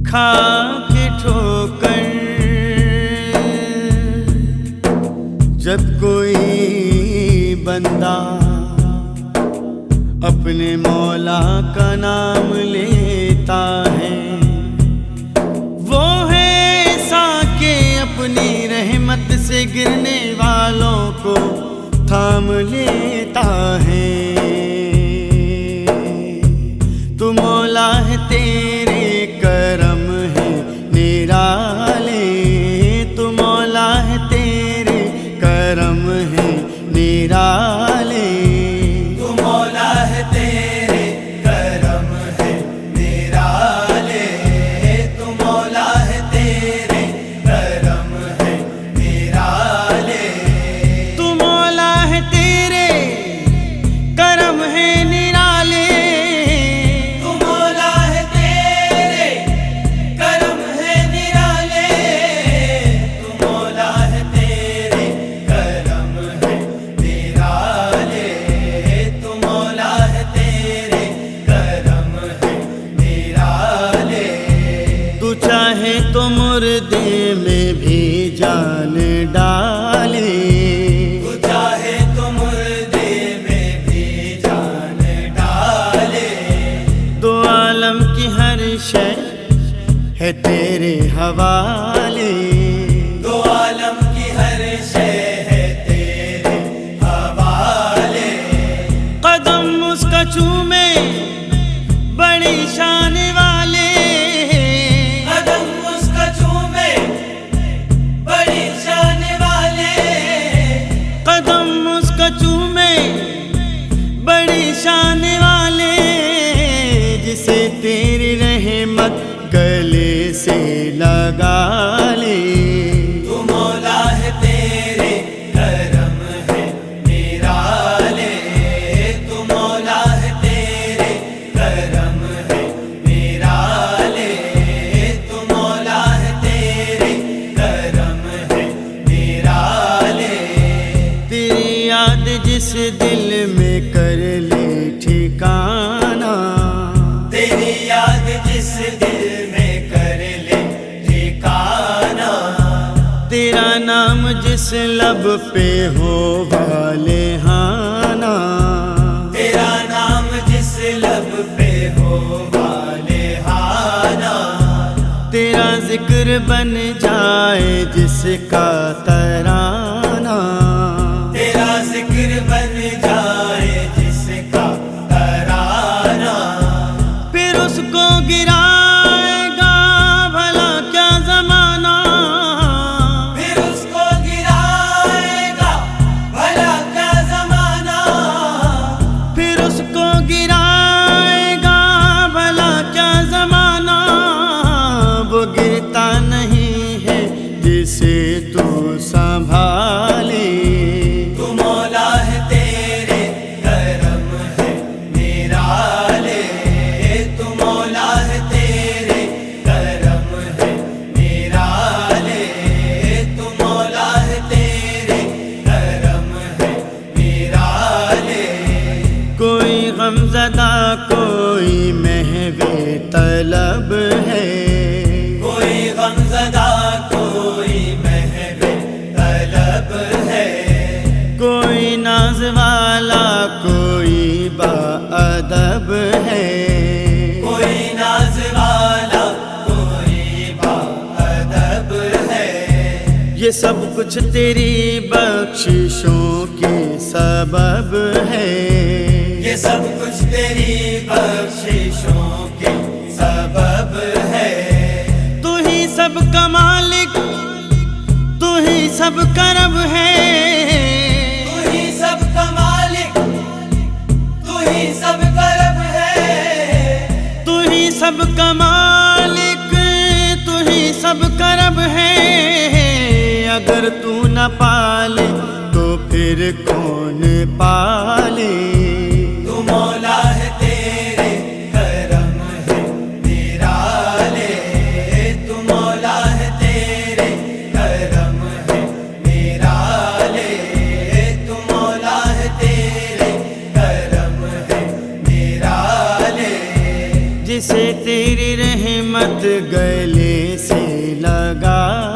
کھا کے ٹھوکر جب کوئی بندہ اپنے مولا کا نام لیتا ہے، وہ ہے ایسا کہ اپنی رحمت سے گرنے والوں کو تھام لیتا ہے۔ تو مولا ہے تیرے کرم ہے نرالے، تو مولا ہے تیرے کرم ہے نرالے، تو مولا ہے تیرے کرم ہے نرالے، تو مولا ہے تیرے کرم ہے نرالے، تو مولا ہے تیرے کرم ہے نرالے، تو مولا ہے تیرے کرم ہے نرالے، تو مولا ہے تیرے کرم ہے نرالے، تو مولا ہے تیرے کرم ہے نرالے، تو چاہے تو مردے میں بھی جان ڈالے، تو چاہے تو مردے میں بھی جان ڈالے، دو عالم کی ہر شے ہے تیرے حوالے، دو عالم کی ہر شے ہے تیرے حوالے، قدم اس کا چومے بڑی شان والے، قدم اس کا چومے بڑی شان والے، قدم اس کا چومے بڑی شان والے، جسے تیری رحمت گلے سے لگا لے، تو مولا ہے تیرے کرم ہے نرالے، تو مولا ہے تیرے کرم ہے نرالے، تو مولا ہے تیرے کرم ہے نرالے، تیری یاد جس دل میں کر لے ٹھکانہ، تیری یاد جس دل میں کر لے ٹھکانہ، تیرا نام جس لب پہ ہو والہانہ، تیرا نام جس لب پہ ہو والہانہ، تیرا ذکر بن جائے جس کا ترانہ، تیرا ذکر بن جائے جس کا ترانہ، پھر اس کو گرائے گا بھلا کیا زمانہ، پھر اس کو گرائے گا بھلا کیا زمانہ، پھر اس کو گرائے گا بھلا کیا زمانہ، وہ گرتا نہیں ہے جسے تو سنبھالے، تو مولا ہے تیرے کرم ہے نرالے، تو مولا ہے تیرے کرم ہے نرالے، تو مولا ہے تیرے کرم ہے نرالے، کوئی غمزدہ کوئی محو طلب ہے، کوئی غمزدہ کوئی محو طلب ہے، کوئی ناز والا کوئی با ادب ہے، کوئی ناز والا کوئی با ادب ہے، یہ سب کچھ تیری بخششوں کے سبب ہے، یہ سب کچھ تیری بخششوں کے سبب ہے، تو ہی سب کا مالک، تو ہی سب کا رب ہے، تو ہی سب کا مالک، تو ہی سب کا رب ہے، تو ہی سب کا مالک، تو ہی سب کا رب ہے، اگر تو نہ پالے تو پھر کون پالے، تو مولا ہے تیرے کرم ہے نرالے، تو مولا ہے تیرے کرم ہے نرالے، تو مولا ہے تیرے کرم ہے نرالے، سے تیری رحمت گلے سے لگا